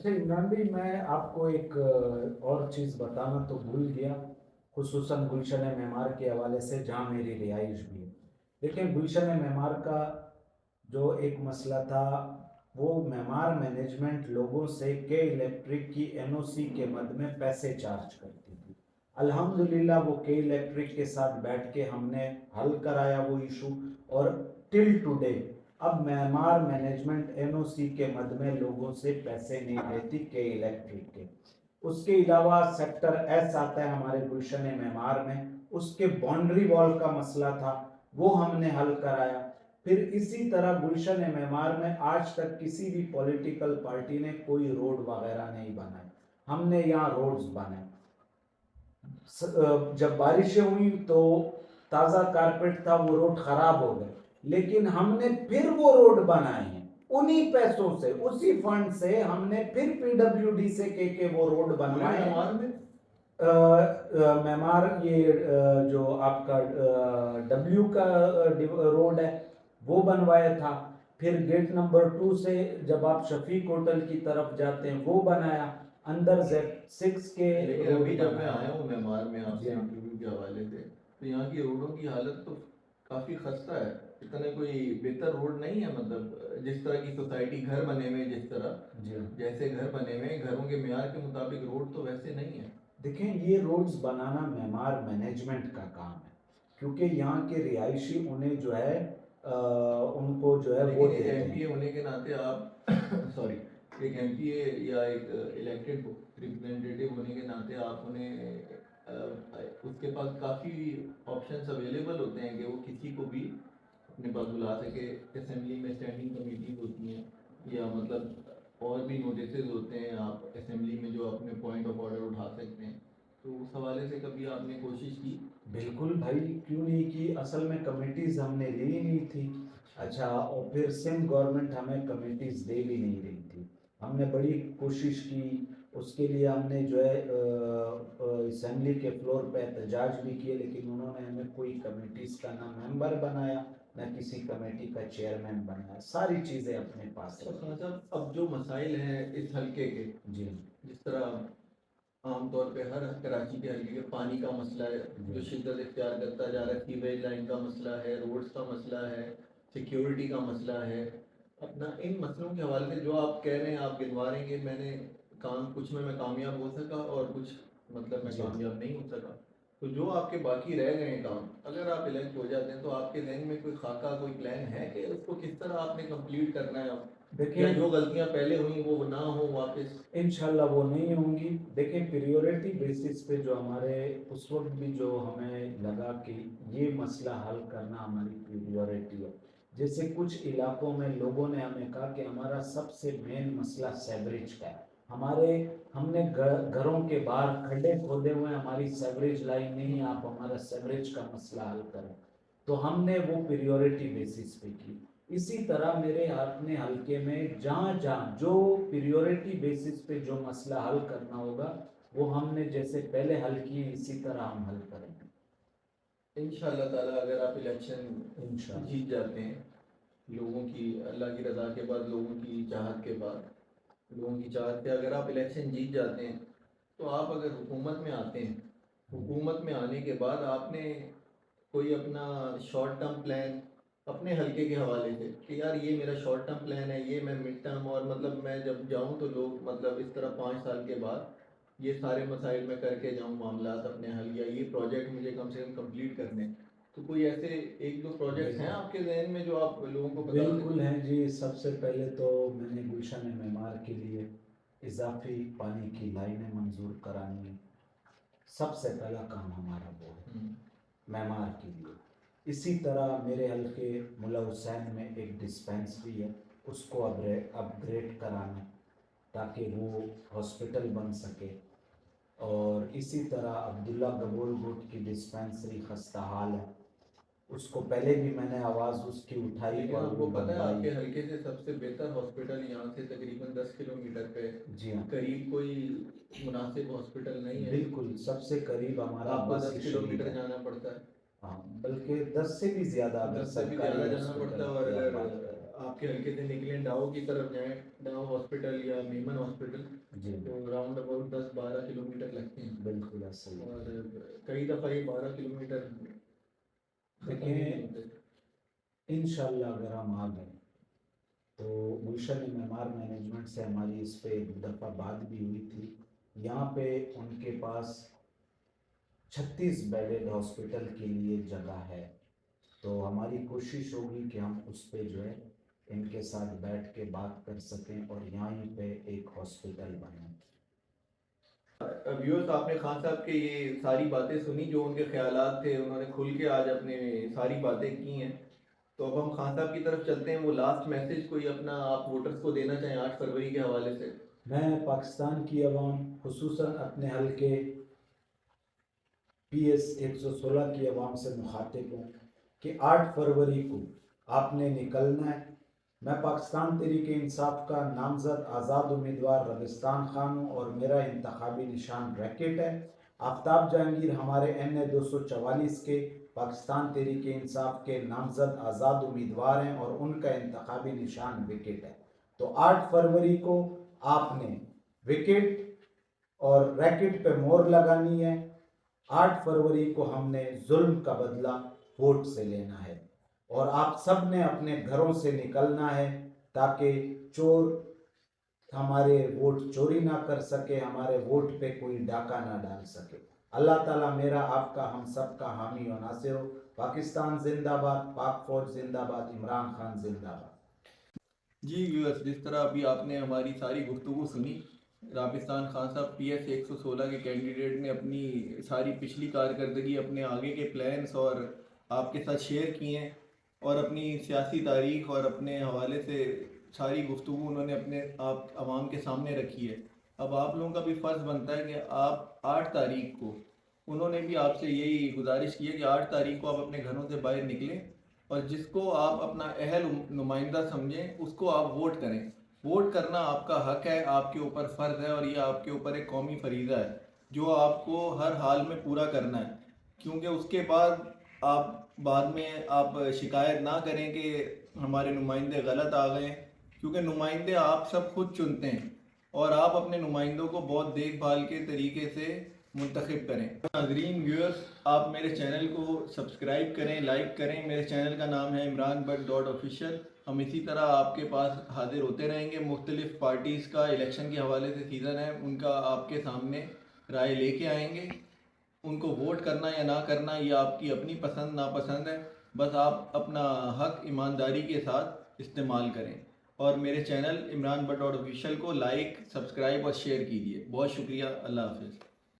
اچھا عمران بھائی، میں آپ کو ایک اور چیز بتانا تو بھول گیا، خصوصاً گلشن معمار کے حوالے سے جہاں میری رہائش بھی ہے. لیکن گلشن معمار کا جو ایک مسئلہ تھا، وہ معمار مینجمنٹ لوگوں سے کے الیکٹرک کی این او سی کے مد میں پیسے چارج کرتی تھی. الحمدللہ وہ کے الیکٹرک کے ساتھ بیٹھ کے ہم نے حل کرایا وہ ایشو، اور ٹل ٹوڈے اب معمار مینجمنٹ این او سی کے مد میں لوگوں سے پیسے نہیں لیتی کے الیکٹرک کے. اس کے علاوہ سیکٹر ایس آتا ہے ہمارے گلشن معمار میں، اس کے باؤنڈری وال کا مسئلہ تھا، وہ ہم نے حل کرایا. پھر اسی طرح گلشن معمار میں آج تک کسی بھی پولیٹیکل پارٹی نے کوئی روڈ وغیرہ نہیں بنائے، ہم نے یہاں روڈز بنائے. جب بارشیں ہوئی تو تازہ کارپیٹ تھا، وہ روڈ خراب ہو گئے، لیکن ہم نے پھر وہ روڈ بنائے ہیں انہی پیسوں سے، اسی فنڈ سے ہم نے پھر پی ڈبلیو ڈی سے کے وہ روڈ بنوائے. معمار یہ جو آپ کا ڈبلیو کا روڈ ہے وہ بنوایا تھا. پھر گیٹ نمبر 2 سے جب آپ شفیق ہوٹل کی طرف جاتے ہیں وہ بنایا. اندر Z6 کے لیکن ابھی جب میں آیا ہوں معمار میں آپ سے انٹرویو کے حوالے سے، تو یہاں کی روڈوں کی حالت تو کافی خستہ ہے. اتنا کوئی بہتر روڈ نہیں ہے، مطلب جس طرح کی سوسائٹی گھر بنے ہوئے، جس طرح جیسے گھر بنے ہوئے گھروں کے معیار کے مطابق روڈ تو ویسے نہیں ہے. دیکھیں یہ روڈز بنانا معمار مینجمنٹ کا کام ہے، کیونکہ یہاں کے رہائشی انہیں جو ہے ان کو جو ہے وہ دیتے ہیں. ایم پی اے ہونے کے ناطے آپ سوری ایک ایم پی اے یا ایک الیکٹڈ ریپرزینٹیٹیو ہونے کے ناطے آپ انہیں اس کے پاس کافی آپشنس اویلیبل ہوتے ہیں کہ وہ کسی کو بھی اپنے پاس بلا سکے. اسمبلی میں اسٹینڈنگ کمیٹیز ہوتی ہیں، یا مطلب اور بھی نوٹسز ہوتے ہیں، آپ اسمبلی میں جو اپنے پوائنٹ آف آرڈر اٹھا سکتے ہیں. تو اس حوالے سے کبھی آپ نے کوشش کی؟ بالکل بھائی، کیوں نہیں کی. اصل میں کمیٹیز ہم نے لی نہیں تھی. اچھا، اور پھر سندھ گورنمنٹ ہمیں کمیٹیز دے بھی نہیں رہی تھی. ہم نے بڑی کوشش کی، اس کے لیے ہم نے جو ہے اسمبلی کے فلور پہ احتجاج بھی کیے، لیکن انہوں نے ہمیں کوئی کمیٹیز کا نہ ممبر بنایا نہ کسی کمیٹی کا چیئرمین بنایا. ساری چیزیں اپنے پاس صاحب اب جو مسائل ہیں اس حلقے کے، جی جس طرح عام طور پہ ہر کراچی کے حلقے کے پانی کا مسئلہ ہے جو شدت اختیار کرتا جا رہا ہے، سیویج لائن کا مسئلہ ہے، روڈز کا مسئلہ ہے، سیکیورٹی کا مسئلہ ہے. اپنا ان مسئلوں کے حوالے سے جو آپ کہہ رہے ہیں، آپ گنوا رہے ہیں کہ میں نے کام کچھ میں کامیاب ہو سکا اور کچھ مطلب میں کامیاب نہیں ہو سکا، تو جو آپ کے باقی رہ گئے ہیں کام، اگر آپ الیکٹ ہو جاتے ہیں تو آپ کے ذہن میں کوئی خاکہ، کوئی پلان ہے کہ اس کو کس طرح آپ نے کمپلیٹ کرنا ہے؟ دیکھیں جو غلطیاں پہلے ہوئیں وہ نہ ہوں واپس. انشاءاللہ وہ نہیں ہوں گی. دیکھیں پریورٹی بیسس پہ جو ہمارے اس وقت بھی جو ہمیں لگا کہ یہ مسئلہ حل کرنا ہماری پریورٹی ہے. جیسے کچھ علاقوں میں لوگوں نے ہمیں کہا کہ ہمارا سب سے مین مسئلہ سیوریج کا ہے. ہم نے گھروں کے باہر کھڈے کھودے ہوئے، ہماری سیوریج لائن نہیں ہے، آپ ہمارا سیوریج کا مسئلہ حل کریں. تو ہم نے وہ پریورٹی بیسس پہ کی. اسی طرح میرے اپنے حلقے میں جہاں جہاں جو پریورٹی بیسس پہ جو مسئلہ حل کرنا ہوگا وہ ہم نے جیسے پہلے حل کیے اسی طرح ہم حل کریں گے انشاءاللہ تعالیٰ. اگر آپ الیکشن جیت جاتے ہیں، لوگوں کی اللہ کی رضا کے بعد، لوگوں کی چاہت کے بعد، لوگوں کی چاہت پہ اگر آپ الیکشن جیت جاتے ہیں، تو آپ اگر حکومت میں آتے ہیں، حکومت میں آنے کے بعد آپ نے کوئی اپنا شارٹ ٹرم پلان اپنے حلقے کے حوالے سے کہ یار یہ میرا شارٹ ٹرم پلان ہے، یہ میں مڈ ٹرم، اور مطلب میں جب جاؤں تو لوگ مطلب اس طرح 5 سال کے بعد یہ سارے مسائل میں کر کے جاؤں معاملات اپنے حل، یا یہ پروجیکٹ مجھے کم سے کم کمپلیٹ کرنے. تو کوئی ایسے 1-2 پروجیکٹس ہیں آپ کے ذہن میں جو آپ لوگوں کو بتا بالکل ہیں جی. سب سے پہلے تو میں نے گلشن معمار کے لیے اضافی پانی کی لائنیں منظور کرانی ہے. سب سے پہلا کام ہمارا وہ ہے معمار کے لیے. اسی طرح میرے حلقے ملا حسین میں ایک ڈسپینسری ہے، اس کو اپ گریڈ کرانا تاکہ وہ ہاسپٹل بن سکے. اور اسی طرح عبداللہ گبول گوٹ کی ڈسپینسری خستہ حال ہے، اس کو پہلے بھی میں نے آواز اس کی اٹھائی. لیکن اور آپ وہ کو پتہ ہے آپ بنوائی. کے حلقے سے سب سے بہتر ہاسپٹل یہاں سے تقریباً 10 کلومیٹر پہ جی ہاں، قریب کوئی مناسب ہاسپٹل نہیں ہے. بالکل سب سے قریب ہمارا آپ کو عباسی 10 شریف کلومیٹر ہے. جانا پڑتا ہے. ہاں، بلکہ 10 سے بھی زیادہ اگر 10 سے بھی سرکاری زیادہ جانا پڑتا ہے. اور کی آپ اگر بات کریں. آپ کے حلقے سے نکلیں ڈاؤ کی طرف جائیں، ڈاؤ ہاسپٹل یا میمن ہاسپٹل، صحیح. اور کئی دفعہ یہ 12 کلومیٹر دیکھیں انشاءاللہ اگر ہم آ گئے تو گلشن معمار مینجمنٹ سے ہماری اس پہ ایک دفعہ بات بھی ہوئی تھی. یہاں پہ ان کے پاس 36 بیڈڈ ہاسپٹل کے لیے جگہ ہے, تو ہماری کوشش ہوگی کہ ہم اس پہ جو ہے ان کے ساتھ بیٹھ کے بات کر سکیں اور یہیں پہ ایک ہاسپٹل بنے. ویورز, آپ نے خان صاحب کے یہ ساری باتیں سنی, جو ان کے خیالات تھے انہوں نے کھل کے آج اپنے ساری باتیں کی ہیں. تو اب ہم خان صاحب کی طرف چلتے ہیں. وہ لاسٹ میسج کوئی اپنا آپ ووٹرز کو دینا چاہیں 8 فروری کے حوالے سے. میں پاکستان کی عوام خصوصاً اپنے حلقے PS 116 کی عوام سے مخاطب ہوں کہ 8 فروری کو آپ نے نکلنا ہے. میں پاکستان تحریک انصاف کا نامزد آزاد امیدوار رغستان خان ہوں اور میرا انتخابی نشان ریکٹ ہے. آفتاب جہانگیر ہمارے NA 244 کے پاکستان تحریک انصاف کے نامزد آزاد امیدوار ہیں اور ان کا انتخابی نشان وکٹ ہے. تو 8 فروری کو آپ نے وکٹ اور ریکٹ پہ مور لگانی ہے. 8 فروری کو ہم نے ظلم کا بدلہ ووٹ سے لینا ہے اور آپ سب نے اپنے گھروں سے نکلنا ہے تاکہ چور ہمارے ووٹ چوری نہ کر سکے, ہمارے ووٹ پہ کوئی ڈاکہ نہ ڈال سکے. اللہ تعالیٰ میرا آپ کا ہم سب کا حامی و ناصر ہو. پاکستان زندہ باد, پاک فوج زندہ باد, عمران خان زندہ باد. جی ویورز, جس طرح ابھی آپ نے ہماری ساری گفتگو سنی, رغستان خان صاحب PS 116 کے کینڈیڈیٹ نے اپنی ساری پچھلی کارکردگی, اپنے آگے کے پلانس اور آپ کے ساتھ شیئر کیے ہیں اور اپنی سیاسی تاریخ اور اپنے حوالے سے ساری گفتگو انہوں نے اپنے آپ عوام کے سامنے رکھی ہے. اب آپ لوگوں کا بھی فرض بنتا ہے کہ آپ 8 تاریخ کو, انہوں نے بھی آپ سے یہی گزارش کی ہے کہ 8 تاریخ کو آپ اپنے گھروں سے باہر نکلیں اور جس کو آپ اپنا اہل نمائندہ سمجھیں اس کو آپ ووٹ کریں. ووٹ کرنا آپ کا حق ہے, آپ کے اوپر فرض ہے اور یہ آپ کے اوپر ایک قومی فریضہ ہے جو آپ کو ہر حال میں پورا کرنا ہے, کیونکہ اس کے بعد آپ بعد میں آپ شکایت نہ کریں کہ ہمارے نمائندے غلط آ گئے, کیونکہ نمائندے آپ سب خود چنتے ہیں اور آپ اپنے نمائندوں کو بہت دیکھ بھال کے طریقے سے منتخب کریں. ناظرین, ویورز, آپ میرے چینل کو سبسکرائب کریں, لائک کریں. میرے چینل کا نام ہے عمران بٹ .official. ہم اسی طرح آپ کے پاس حاضر ہوتے رہیں گے. مختلف پارٹیز کا الیکشن کے حوالے سے سیزن ہے, ان کا آپ کے سامنے رائے لے کے آئیں گے. ان کو ووٹ کرنا یا نہ کرنا یہ آپ کی اپنی پسند ناپسند ہے, بس آپ اپنا حق ایمانداری کے ساتھ استعمال کریں. اور میرے چینل عمران بٹ .official کو لائک, سبسکرائب اور شیئر کیجیے. بہت شکریہ. اللہ حافظ.